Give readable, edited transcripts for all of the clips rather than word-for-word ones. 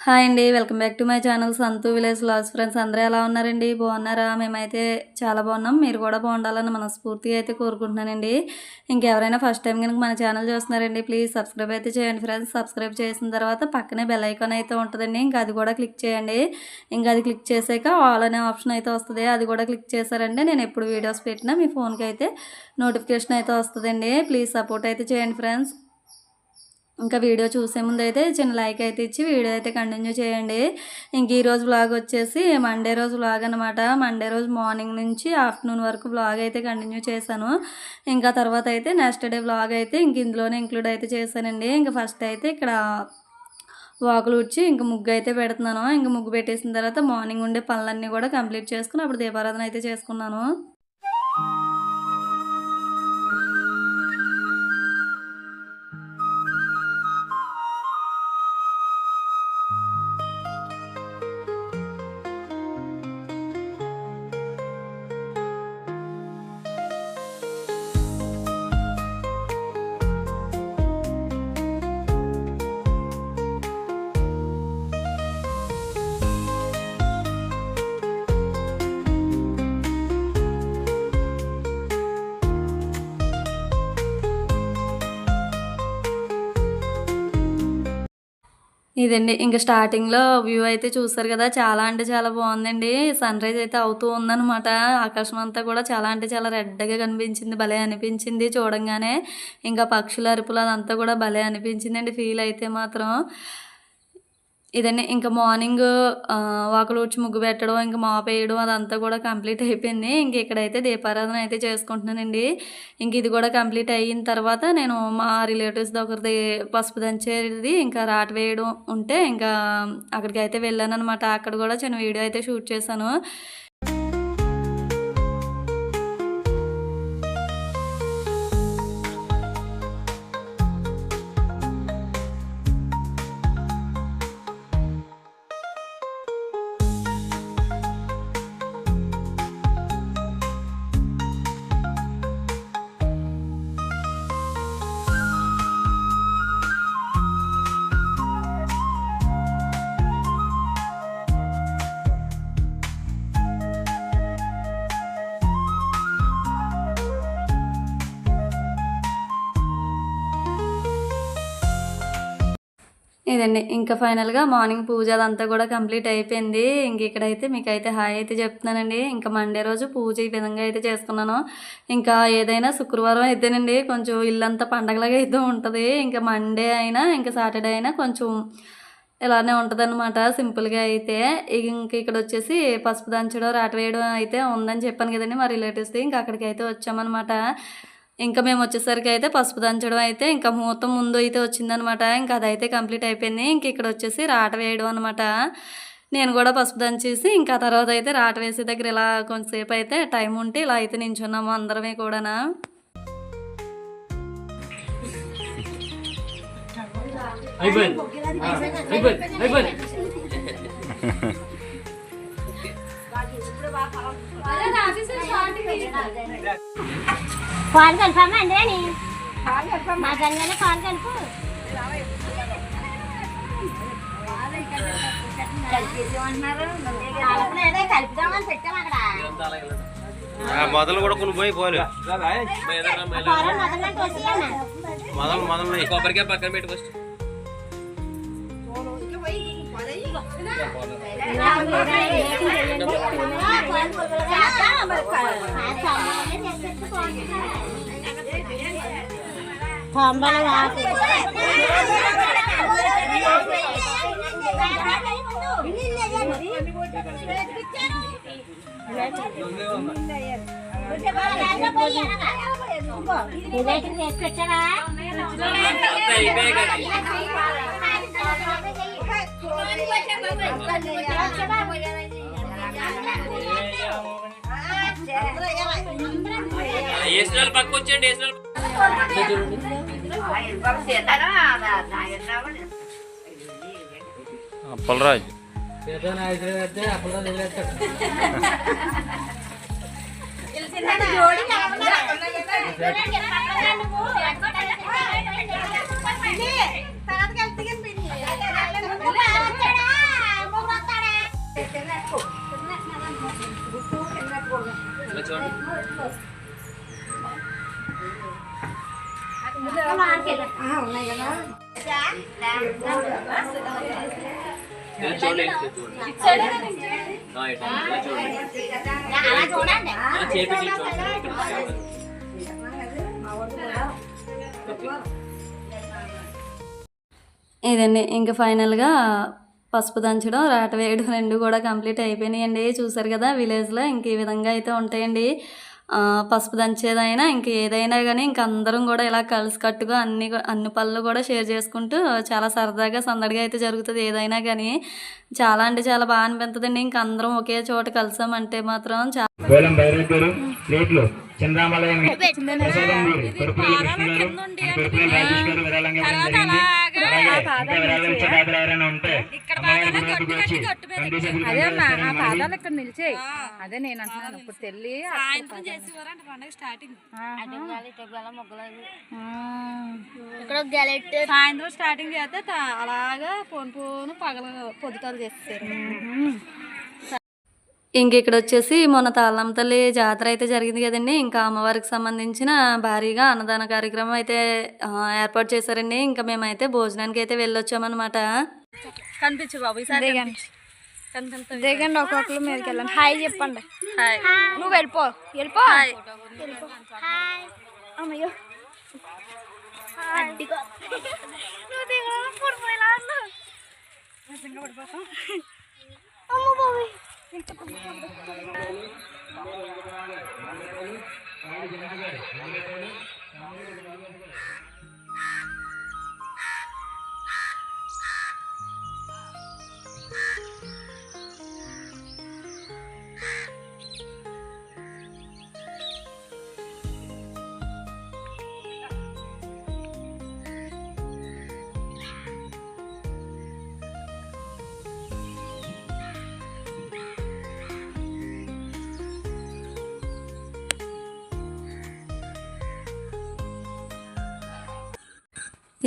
Hi అండి, welcome back to my channel Santhu village vlogs. Friends అందరూ ఎలా ఉన్నారండి? బాగున్నారా? మేమైతే చాలా బాగున్నాం. మీరు కూడా బాగుండాలని మనస్ఫూర్తిగా అయితే కోరుకుంటున్నానండి. ఇంకెవరైనా ఫస్ట్ టైం కనుక మన ఛానల్ చూస్తున్నారండి, ప్లీజ్ సబ్స్క్రైబ్ అయితే చేయండి ఫ్రెండ్స్. సబ్స్క్రైబ్ చేసిన తర్వాత పక్కనే బెల్ ఐకాన్ అయితే ఉంటుందండి, ఇంకా అది కూడా క్లిక్ చేయండి. ఇంకా అది క్లిక్ చేసాక ఆల్ అనే ఆప్షన్ అయితే వస్తుంది, అది కూడా క్లిక్ చేశారంటే నేను ఎప్పుడు వీడియోస్ పెట్టినా మీ ఫోన్కి అయితే నోటిఫికేషన్ అయితే వస్తుందండి. ప్లీజ్ సపోర్ట్ అయితే చేయండి ఫ్రెండ్స్. ఇంకా వీడియో చూసే ముందు అయితే చిన్న లైక్ అయితే ఇచ్చి వీడియో అయితే కంటిన్యూ చేయండి. ఇంక ఈరోజు వ్లాగ్ వచ్చేసి మండే రోజు వ్లాగ్ అనమాట. మండే రోజు మార్నింగ్ నుంచి ఆఫ్టర్నూన్ వరకు వ్లాగ్ అయితే కంటిన్యూ చేశాను. ఇంకా తర్వాత అయితే నెక్స్ట్ డే వ్లాగ్ అయితే ఇంక ఇందులోనే ఇంక్లూడ్ అయితే చేశానండి. ఇంకా ఫస్ట్ అయితే ఇక్కడ వాకులు ఉడ్చి ఇంక ముగ్గు అయితే పెడుతున్నాను. ఇంక ముగ్గు పెట్టేసిన తర్వాత మార్నింగ్ ఉండే పనులన్నీ కూడా కంప్లీట్ చేసుకుని అప్పుడు దీపారాధన అయితే చేసుకున్నాను. ఇదండి ఇంకా స్టార్టింగ్లో వ్యూ అయితే చూసారు కదా, చాలా అంటే చాలా బాగుందండి. సన్ రైజ్ అయితే అవుతూ ఉందన్నమాట. ఆకాశం అంతా కూడా చాలా అంటే చాలా రెడ్గా కనిపించింది, భలే అనిపించింది చూడంగానే. ఇంకా పక్షుల అరుపులు అదంతా కూడా భలే అనిపించిందండి ఫీల్ అయితే మాత్రం. ఇదండి ఇంకా మార్నింగ్ వాకిలి ఊడ్చి ముగ్గు పెట్టడం, ఇంకా మాప్ వేయడం అదంతా కూడా కంప్లీట్ అయిపోయింది. ఇంక ఇక్కడైతే దీపారాధన అయితే చేసుకుంటున్నానండి. ఇంక ఇది కూడా కంప్లీట్ అయిన తర్వాత నేను మా రిలేటివ్స్ది ఒకరిది పసుపు దంచేది ఇంకా రాట వేయడం ఉంటే ఇంకా అక్కడికి అయితే వెళ్ళాను అనమాట. అక్కడ కూడా చిన్న వీడియో అయితే షూట్ చేశాను. ఇదండి ఇంకా ఫైనల్గా మార్నింగ్ పూజ అదంతా కూడా కంప్లీట్ అయిపోయింది. ఇంక ఇక్కడైతే మీకైతే హాయ్ అయితే చెప్తున్నానండి. ఇంకా మండే రోజు పూజ ఈ విధంగా అయితే చేసుకున్నాను. ఇంకా ఏదైనా శుక్రవారం అయితేనండి కొంచెం ఇల్లంతా పండగలాగా అయితే ఉంటుంది. ఇంకా మండే అయినా ఇంకా సాటర్డే అయినా కొంచెం ఇలానే ఉంటుంది అనమాట సింపుల్గా అయితే. ఇంక ఇక్కడ వచ్చేసి పసుపు దంచడం రాట వేయడం అయితే ఉందని చెప్పాను కదండి మా రిలేటివ్స్ది. ఇంకా అక్కడికి అయితే వచ్చామన్నమాట. ఇంకా మేము వచ్చేసరికి అయితే పసుపు దంచడం అయితే ఇంకా ముహూర్తం ముందు అయితే వచ్చిందనమాట. ఇంకా అదైతే కంప్లీట్ అయిపోయింది. ఇంక ఇక్కడ వచ్చేసి రాట వేయడం అనమాట. నేను కూడా పసుపు దంచేసి ఇంకా తర్వాత అయితే రాట వేసే దగ్గర ఇలా కొంతసేపు అయితే టైం ఉంటే ఇలా అయితే నించున్నాము అందరమే కూడానా. ఫోన్ కన్ఫర్మ్ అండి అని మా జనగానే ఫోన్ కన్ఫర్మ్ కలుపుదామని పెట్టాం అక్కడ మొదలు కూడా కొన్ని పోయి పోలే మొదలు కొబ్బరికాయ పక్కన పెట్టి ఫస్ట్ పెట్టారా పక్క వచ్చేయండి. అప్పలరాజు ఇలా చూడండి అలా చూడండి. చేపించి చూడండి. ఇదండి ఇంకా ఫైనల్గా పసుపు దంచడం రాట వేయడం రెండు కూడా కంప్లీట్ అయిపోయినాయండి. చూసారు కదా విలేజ్లో ఇంక ఈ విధంగా అయితే ఉంటాయండి. పసుపు దంచేదైనా ఇంక ఏదైనా కానీ ఇంక అందరం కూడా ఇలా కలిసికట్టుగా అన్ని పనులు కూడా షేర్ చేసుకుంటూ చాలా సరదాగా సందడిగా అయితే జరుగుతుంది ఏదైనా కానీ. చాలా అంటే చాలా బాగా అనిపిస్తుందండి. ఇంక అందరం ఒకే చోట కలిసామంటే మాత్రం చాలా వేలం భైరవ్ గారు ప్లేట్లు చంద్రామలయం ప్రసాదం వీరు కొరుపుల కృష్ణ గారు కొరుపుల రాజేష్ గారు విరాళంగా ఇవ్వడం జరిగింది. అలాగే ఇంకా విరాళాలు ఇచ్చే దాతలు ఎవరైనా ఉంటే అమ్మవారి గుడి వద్దకు వచ్చి కమిటీ సభ్యులు పాదాలు ఇక్కడ నిలిచాయి. అదే నేను అంటున్నాను ఇప్పుడు తెల్లి ఇక్కడ గెలెట్ సాయంత్రం స్టార్టింగ్ చేస్తే అలాగా పోను పగల పొద్దుటాలు చేస్తారు. ఇంక ఇక్కడ వచ్చేసి మొన్న తాళ్ళమ్మ తల్లి జాతర అయితే జరిగింది కదండి. ఇంకా అమ్మవారికి సంబంధించిన భారీగా అన్నదాన కార్యక్రమం అయితే ఏర్పాటు చేశారండి. ఇంకా మేమైతే భోజనానికి అయితే వెళ్ళొచ్చామన్నమాట. కనిపించు బాబు దిగండి ఒక్కొక్కరు మీదకి వెళ్ళండి. హాయ్ చెప్పండి. హాయ్. నువ్వు వెళ్ళిపో వెళ్ళిపో హాయ్. అమ్మయ్యో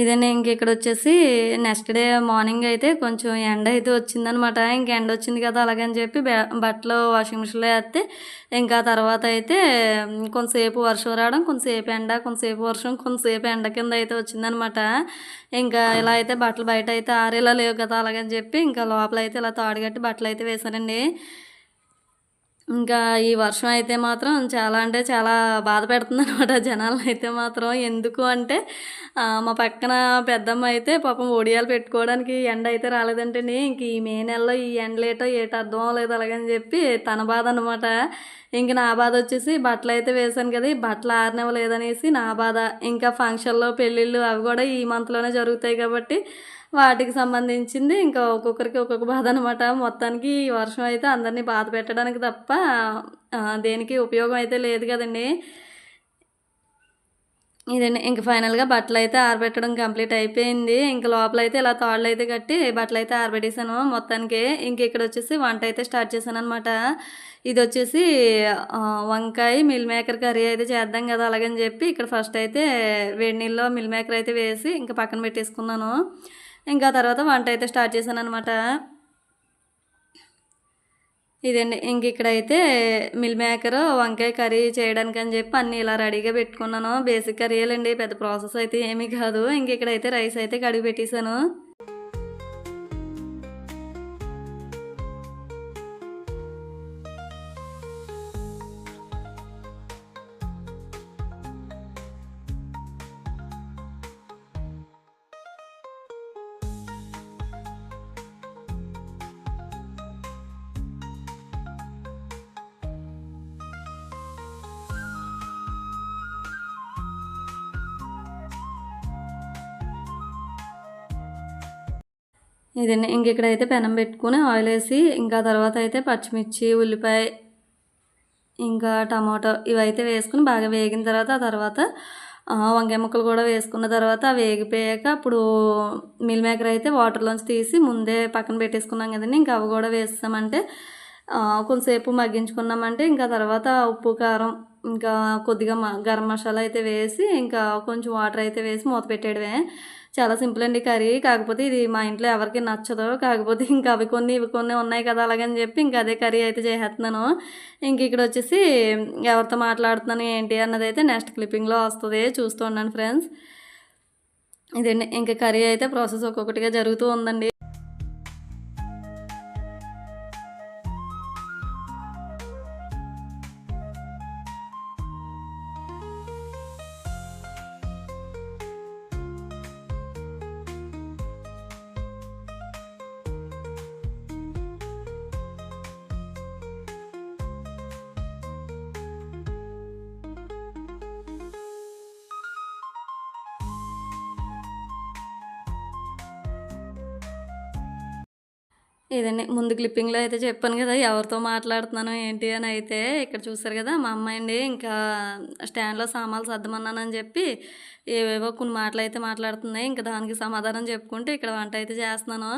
ఇదండి ఇంక ఇక్కడ వచ్చేసి నెక్స్ట్ డే మార్నింగ్ అయితే కొంచెం ఎండ అయితే వచ్చిందనమాట. ఇంక ఎండ వచ్చింది కదా అలాగని చెప్పి బట్టలు వాషింగ్ మిషన్లో వేస్తే ఇంకా తర్వాత అయితే కొంతసేపు వర్షం రావడం, కొంతసేపు ఎండ, కొంతసేపు వర్షం, కొంతసేపు ఎండ కింద అయితే వచ్చిందనమాట. ఇంకా ఇలా అయితే బట్టలు బయట అయితే ఆరేలా లేవు కదా అలాగని చెప్పి ఇంకా లోపల అయితే ఇలా తాడుగట్టి బట్టలు అయితే వేశానండి. ఇంకా ఈ వర్షం అయితే మాత్రం చాలా అంటే చాలా బాధ పెడుతుంది అనమాట జనాలను అయితే మాత్రం. ఎందుకు అంటే మా పక్కన పెద్దమ్మ అయితే పాపం ఒడియాలు పెట్టుకోవడానికి ఎండ అయితే రాలేదంటండి. ఇంక ఈ మే నెలలో ఈ ఎండలేటో ఏటో అర్థం అవ్వలేదు అలాగని చెప్పి తన బాధ అనమాట. ఇంక నా బాధ వచ్చేసి బట్టలు అయితే వేసాను కదా, ఈ బట్టలు ఆరనివ్వలేదనేసి నా బాధ. ఇంకా ఫంక్షన్లో పెళ్ళిళ్ళు అవి కూడా ఈ మంత్లోనే జరుగుతాయి కాబట్టి వాటికి సంబంధించింది ఇంకా ఒక్కొక్కరికి ఒక్కొక్క బాధ అనమాట. మొత్తానికి ఈ వర్షం అయితే అందరినీ బాధ పెట్టడానికి తప్ప దేనికి ఉపయోగం అయితే లేదు కదండి. ఇదండి ఇంక ఫైనల్గా బట్టలు అయితే ఆరబెట్టడం కంప్లీట్ అయిపోయింది. ఇంక లోపల అయితే ఇలా తాళ్ళు అయితే కట్టి బట్టలు అయితే ఆరబెట్టేసాను మొత్తానికి. ఇంక ఇక్కడ వచ్చేసి వంట అయితే స్టార్ట్ చేశాను అనమాట. ఇది వచ్చేసి వంకాయ మిల్ మేకర్ కర్రీ అయితే చేద్దాం కదా అలాగని చెప్పి ఇక్కడ ఫస్ట్ అయితే వేడి నీళ్ళలో మిల్ మేకర్ అయితే వేసి ఇంకా పక్కన పెట్టేసుకున్నాను. ఇంకా తర్వాత వంట అయితే స్టార్ట్ చేశాను అనమాట. ఇదండి ఇంక ఇక్కడైతే మిల్ మేకర్ వంకాయ కర్రీ చేయడానికి అని చెప్పి అన్నీ ఇలా రెడీగా పెట్టుకున్నాను. బేసిక్ కర్రీలండి, పెద్ద ప్రాసెస్ అయితే ఏమీ కాదు. ఇంక ఇక్కడైతే రైస్ అయితే కడిగి పెట్టేశాను. ఇదండి ఇంక ఇక్కడైతే పెనం పెట్టుకుని ఆయిల్ వేసి ఇంకా తర్వాత అయితే పచ్చిమిర్చి, ఉల్లిపాయ, ఇంకా టమాటో ఇవైతే వేసుకుని బాగా వేగిన తర్వాత ఆ తర్వాత వంకాయ ముక్కలు కూడా వేసుకున్న తర్వాత వేగిపోయాక అప్పుడు మిల్ మేకర్ అయితే వాటర్లోంచి తీసి ముందే పక్కన పెట్టేసుకున్నాం కదండి. ఇంకా అవి కూడా వేస్తామంటే కొంతసేపు మగ్గించుకున్నామంటే ఇంకా తర్వాత ఉప్పు, కారం, ఇంకా కొద్దిగా గరం మసాలా అయితే వేసి ఇంకా కొంచెం వాటర్ అయితే వేసి మూత పెట్టేయడమే. చాలా సింపుల్ అండి కర్రీ. కాకపోతే ఇది మా ఇంట్లో ఎవరికి నచ్చదు. కాకపోతే ఇంకా అవి కొన్ని ఇవి కొన్ని ఉన్నాయి కదా అలాగని చెప్పి ఇంకా అదే కర్రీ అయితే చేసేస్తున్నాను. ఇంక ఇక్కడ వచ్చేసి ఎవరితో మాట్లాడుతున్నాను ఏంటి అన్నది అయితే నెక్స్ట్ క్లిప్పింగ్లో వస్తుంది, చూస్తూ ఉండండి ఫ్రెండ్స్. ఇదండి ఇంకా కర్రీ అయితే ప్రాసెస్ ఒక్కొక్కటిగా జరుగుతూ ఉందండి. ఇదండి ముందు క్లిప్పింగ్లో అయితే చెప్పాను కదా ఎవరితో మాట్లాడుతున్నాను ఏంటి అని. అయితే ఇక్కడ చూసారు కదా మా అమ్మాయి అండి ఇంకా స్టాండ్లో సామాన్లు సర్దమన్నానని చెప్పి ఏవేవో కొన్ని మాటలు అయితే మాట్లాడుతుంది. ఇంకా దానికి సమాధానం చెప్పుకుంటే ఇక్కడ వంట అయితే చేస్తున్నాను.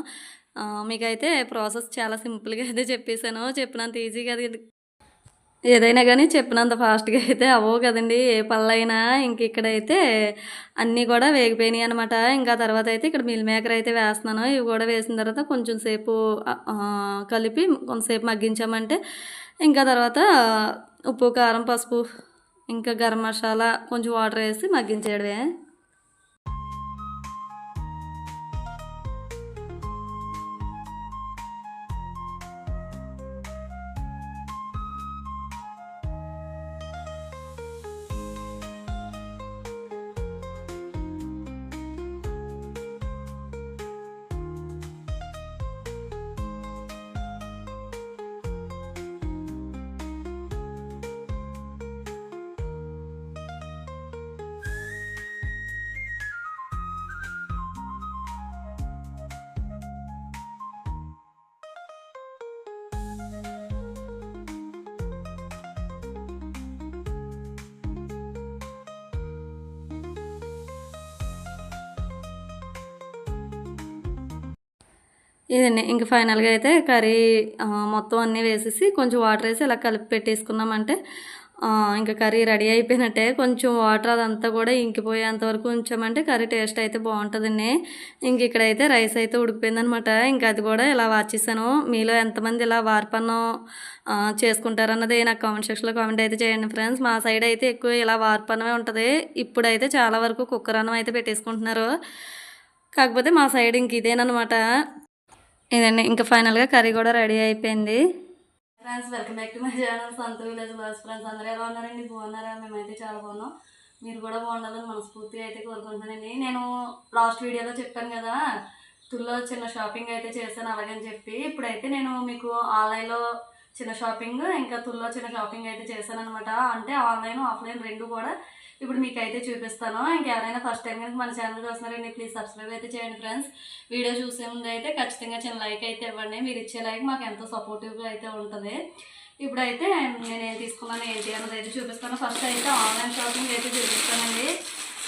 మీకైతే ప్రాసెస్ చాలా సింపుల్గా అయితే చెప్పేశాను. చెప్పినంత ఈజీగా అది ఏదైనా కానీ చెప్పినంత ఫాస్ట్గా అయితే అవ్వవు కదండి ఏ పళ్ళైనా. ఇంక ఇక్కడైతే అన్నీ కూడా వేగిపోయినాయి అనమాట. ఇంకా తర్వాత అయితే ఇక్కడ మిల్ మేకర్ అయితే వేస్తున్నాను. ఇవి కూడా వేసిన తర్వాత కొంచెం సేపు కలిపి కొంతసేపు మగ్గించామంటే ఇంకా తర్వాత ఉప్పు కారం పసుపు ఇంకా గరం మసాలా కొంచెం వాటర్ వేసి మగ్గించేయడమే. ఇదండి ఇంక ఫైనల్గా అయితే కర్రీ మొత్తం అన్నీ వేసేసి కొంచెం వాటర్ వేసి ఇలా కలిపి పెట్టేసుకున్నామంటే ఇంకా కర్రీ రెడీ అయిపోయినట్టే. కొంచెం వాటర్ అదంతా కూడా ఇంకిపోయేంత వరకు ఉంచామంటే కర్రీ టేస్ట్ అయితే బాగుంటుందండి. ఇంక ఇక్కడైతే రైస్ అయితే ఉడికిపోయిందనమాట. ఇంకా అది కూడా ఇలా వార్చేసాను. మీలో ఎంతమంది ఇలా వార్పన్నం చేసుకుంటారన్నది నాకు కామెంట్ సెక్షన్లో కామెంట్ అయితే చేయండి ఫ్రెండ్స్. మా సైడ్ అయితే ఎక్కువ ఇలా వార్పన్నమే ఉంటుంది. ఇప్పుడైతే చాలా వరకు కుక్కర్ అన్నం అయితే పెట్టేసుకుంటున్నారు. కాకపోతే మా సైడ్ ఇంక ఇదేనమాట. ఇదండి ఇంకా ఫైనల్గా కర్రీ కూడా రెడీ అయిపోయింది. Friends welcome back to my channel Santhu village vlogs. Friends అందరూ ఎలా ఉన్నారండి? బాగున్నారా? మేమైతే చాలా బాగున్నాం. మీరు కూడా బాగుండాలని మనస్ఫూర్తిగా అయితే కోరుకుంటున్నానండి. నేను లాస్ట్ వీడియోలో చెప్పాను కదా తుల్లో చిన్న షాపింగ్ అయితే చేశాను అలాగని చెప్పి. ఇప్పుడైతే నేను మీకు ఆన్లైన్లో చిన్న షాపింగ్ ఇంకా తుల్లో చిన్న షాపింగ్ అయితే చేశాను అనమాట. అంటే ఆన్లైన్ ఆఫ్లైన్ రెండు కూడా ఇప్పుడు మీకు అయితే చూపిస్తాను. ఇంకెవరైనా ఫస్ట్ టైం కనుక మన ఛానల్ చూస్తున్నారండి ప్లీజ్ సబ్స్క్రైబ్ అయితే చేయండి ఫ్రెండ్స్. వీడియో చూసే ముందు అయితే ఖచ్చితంగా చిన్న లైక్ అయితే ఇవ్వండి. మీరు ఇచ్చే లైక్ మాకు ఎంతో సపోర్టివ్గా అయితే ఉంటుంది. ఇప్పుడైతే నేనేం తీసుకున్నాను ఏంటి అన్నది అయితే చూపిస్తాను. ఫస్ట్ అయితే ఆన్లైన్ షాపింగ్ అయితే చూపిస్తానండి.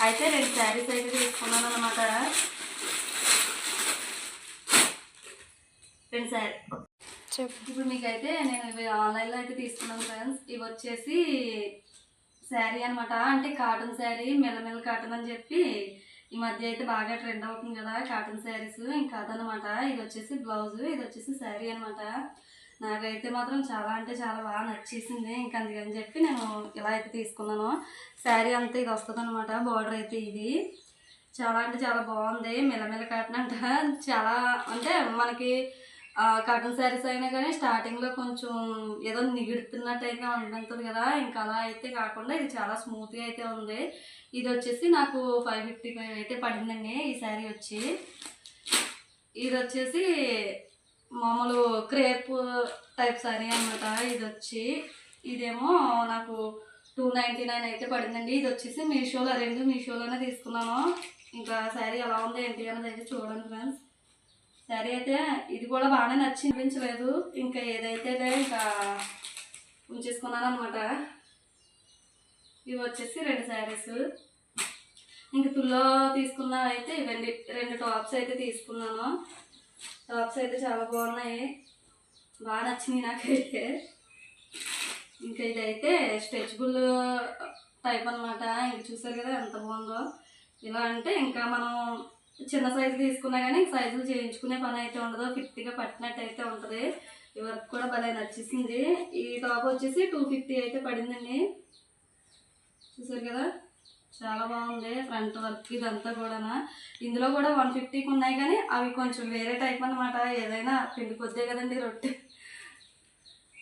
అయితే 2 శారీస్ అయితే తీసుకున్నాను అనమాట. 2 శారీ ఇప్పుడు మీకైతే నేను ఇవి ఆన్లైన్లో అయితే తీసుకున్నాను ఫ్రెండ్స్. ఇవి వచ్చేసి శారీ అనమాట. అంటే కాటన్ శారీ మెల్లమెల్ల కాటన్ అని చెప్పి ఈ మధ్య అయితే బాగా ట్రెండ్ అవుతుంది కదా కాటన్ శారీస్. ఇంకా అదనమాట. ఇది వచ్చేసి బ్లౌజ్, ఇది వచ్చేసి శారీ అనమాట. నాకైతే మాత్రం చాలా అంటే చాలా బాగా నచ్చేసింది. ఇంకా అందుకని చెప్పి నేను ఇలా అయితే తీసుకున్నాను. శారీ అంతా ఇది వస్తుంది అనమాట. బార్డర్ అయితే ఇది చాలా అంటే చాలా బాగుంది. మెల్లమెల్ల కాటన్ అంట. చాలా అంటే మనకి కాటన్ శారీస్ అయినా కానీ స్టార్టింగ్లో కొంచెం ఏదో నిగుడుతున్నట్టు అయితే ఉంటుంది కదా. ఇంకా అలా అయితే కాకుండా ఇది చాలా స్మూత్గా అయితే ఉంది. ఇది వచ్చేసి నాకు 555 అయితే పడిందండి ఈ శారీ వచ్చి. ఇది వచ్చేసి మామూలు క్రేప్ టైప్ శారీ అనమాట. ఇది వచ్చి ఇదేమో నాకు 299 అయితే పడిందండి. ఇది వచ్చేసి మీషోలో, రెండు మీషోలోనే తీసుకున్నాను. ఇంకా శారీ ఎలా ఉంది ఏంటి అన్నది అయితే చూడండి ఫ్రెండ్స్. శారీ అయితే ఇది కూడా బాగానే నచ్చించలేదు. ఇంకా ఏదైతే ఇంకా ఉంచేసుకున్నాను అనమాట. ఇవి వచ్చేసి 2 శారీస్. ఇంక తుల్లో తీసుకున్న అయితే ఇవండి 2 టాప్స్ అయితే తీసుకున్నాను. టాప్స్ అయితే చాలా బాగున్నాయి, బాగా నచ్చినాయి నాకైతే. ఇంకా ఇదైతే స్ట్రెచబుల్ టైప్ అనమాట. ఇంక చూసారు కదా ఎంత బాగుందో. ఇలా అంటే ఇంకా మనం చిన్న సైజు తీసుకున్నా కానీ సైజులు చేయించుకునే పని అయితే ఉండదు, ఫిట్గా పట్టినట్టు అయితే ఉంటుంది. ఈ వర్క్ కూడా భలే నచ్చేసింది. ఈ టాప్ వచ్చేసి 250 అయితే పడిందండి. చూసారు కదా చాలా బాగుంది ఫ్రంట్ వర్క్ ఇదంతా కూడా. ఇందులో కూడా 150కి ఉన్నాయి కానీ అవి కొంచెం వేరే టైప్ అన్నమాట. ఏదైనా పిండి కొద్దే కదండి రొట్టె.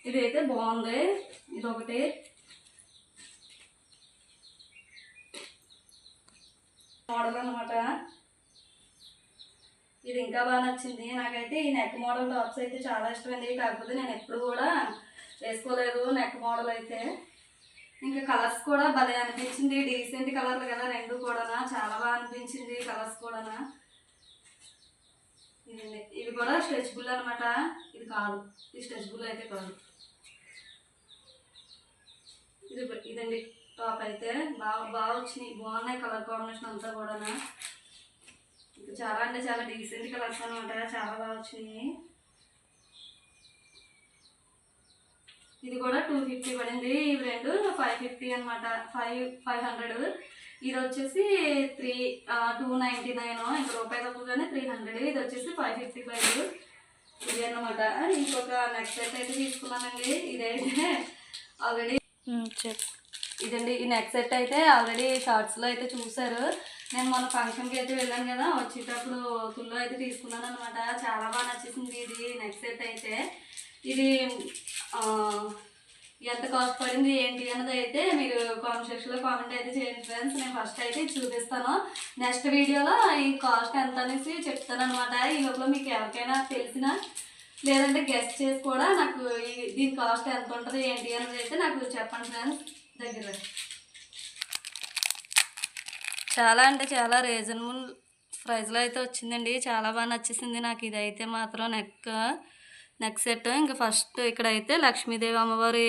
ఇదైతే బాగుంది. ఇదొకటి మోడల్ అన్నమాట. ఇది ఇంకా బాగా నచ్చింది నాకైతే. ఈ నెక్ మోడల్ టాప్స్ అయితే చాలా ఇష్టమైంది. కాకపోతే నేను ఎప్పుడు కూడా వేసుకోలేదు నెక్ మోడల్ అయితే. ఇంకా కలర్స్ కూడా భలే అనిపించింది. డీసెంట్ కలర్లు కదా రెండు కూడా. చాలా బాగా అనిపించింది కలర్స్ కూడా. ఇవి కూడా స్ట్రెచబుల్ అనమాట. ఇది కాదు, ఇది స్ట్రెచబుల్ అయితే కాదు. ఇదండి టాప్ అయితే బాగా వచ్చినాయి. బాగున్నాయి కలర్ కాంబినేషన్ అంతా కూడా. ఇంకా చాలా అంటే చాలా డీసెంట్ కలర్స్ అనమాట. చాలా బాగా వచ్చినాయి. ఇది కూడా 250 పడింది. ఇవి రెండు 550 అనమాట. 500. ఇది వచ్చేసి 299. ఇంక రూపాయి తక్కువగానే 300. ఇది వచ్చేసి 555. ఇది అనమాట. ఇంకొక నెక్స్ట్ అయితే తీసుకున్నానండి. ఇదైతే ఆల్రెడీ ఇదండి. ఈ నెక్ సెట్ అయితే ఆల్రెడీ షార్ట్స్లో అయితే చూసారు. నేను మొన్న ఫంక్షన్కి అయితే వెళ్ళాను కదా, వచ్చేటప్పుడు ఫుల్లో అయితే తీసుకున్నాను అనమాట. చాలా బాగా నచ్చేసింది ఇది నెక్ సెట్ అయితే. ఇది ఎంత కాస్ట్ పడింది ఏంటి అన్నది అయితే మీరు కామెంట్ సెక్షన్లో కామెంట్ అయితే చేయండి ఫ్రెండ్స్. నేను ఫస్ట్ అయితే చూపిస్తాను. నెక్స్ట్ వీడియోలో ఈ కాస్ట్ ఎంత అనేసి చెప్తాను అనమాట. ఈ లోపల మీకు ఎవరికైనా తెలిసినా లేదంటే గెస్ట్ చేసి కూడా నాకు దీని కాస్ట్ ఎంత ఉంటుంది ఏంటి అన్నది అయితే నాకు చెప్పండి ఫ్రెండ్స్. దగ్గర చాలా అంటే చాలా రీజనబుల్ ప్రైస్లో అయితే వచ్చిందండి. చాలా బాగా నచ్చేసింది నాకు ఇదైతే మాత్రం నెక్ సెట్. ఇంకా ఫస్ట్ ఇక్కడైతే లక్ష్మీదేవి అమ్మవారి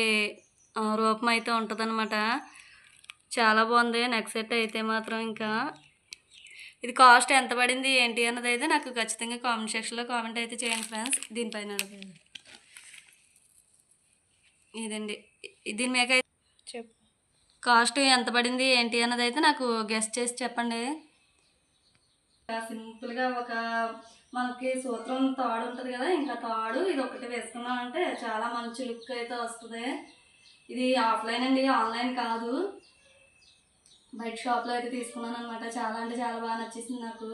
రూపం అయితే ఉంటుందన్నమాట. చాలా బాగుంది నెక్ సెట్ అయితే మాత్రం. ఇంకా ఇది కాస్ట్ ఎంత పడింది ఏంటి అన్నది అయితే నాకు ఖచ్చితంగా కామెంట్ సెక్షన్లో కామెంట్ అయితే చేయండి ఫ్రెండ్స్. దీనిపైన ఇదండి. దీని మీద చెప్పు కాస్ట్ ఎంత పడింది ఏంటి అన్నది అయితే నాకు గెస్ట్ చేసి చెప్పండి. సింపుల్గా మనకి సూత్రం తాడు ఉంటుంది కదా, ఇంకా తాడు ఇది ఒకటి వేసుకున్నామంటే చాలా మంచి లుక్ అయితే వస్తుంది. ఇది ఆఫ్లైన్ అండి, ఆన్లైన్ కాదు. బయట షాప్లో అయితే తీసుకున్నాను అనమాట. చాలా అంటే చాలా బాగా నచ్చేసింది నాకు.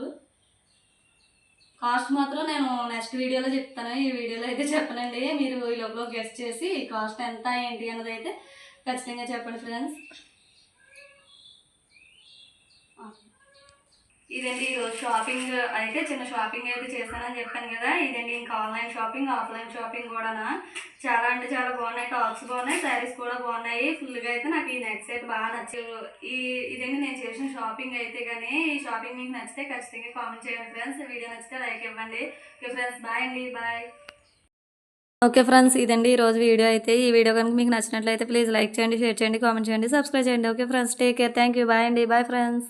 కాస్ట్ మాత్రం నేను నెక్స్ట్ వీడియోలో చెప్తాను. ఈ వీడియోలో అయితే చెప్పనండి. మీరు ఈ లోపల గెస్ట్ చేసి కాస్ట్ ఎంత ఏంటి అన్నది అయితే ఖచ్చితంగా చెప్పండి ఫ్రెండ్స్. ఇదండి ఈరోజు షాపింగ్ అయితే చిన్న షాపింగ్ అయితే చేశానని చెప్పాను కదా. ఇదండి ఇంకా ఆన్లైన్ షాపింగ్ ఆఫ్లైన్ షాపింగ్ కూడా. చాలా అంటే చాలా బాగున్నాయి. టాప్స్ బాగున్నాయి, శారీస్ కూడా బాగున్నాయి. ఫుల్గా అయితే నాకు ఈ నెక్ సెట్ బాగా నచ్చారు. ఇదండి నేను చేసిన షాపింగ్ అయితే. కానీ ఈ షాపింగ్ మీకు నచ్చితే ఖచ్చితంగా కామెంట్ చేయండి ఫ్రెండ్స్. వీడియో నచ్చితే లైక్ ఇవ్వండి. ఓకే ఫ్రెండ్స్, బాయ్ అండి, బాయ్. ఓకే ఫ్రెండ్స్, ఇదండి ఈరోజు వీడియో అయితే. ఈ వీడియో కనుక మీకు నచ్చినట్లయితే ప్లీజ్ లైక్ చేయండి, షేర్ చేయండి, కామెంట్ చేయండి, సబ్స్క్రైబ్ చేయండి. Okay friends, take care, thank you, bye అండి, బాయ్ ఫ్రెండ్స్.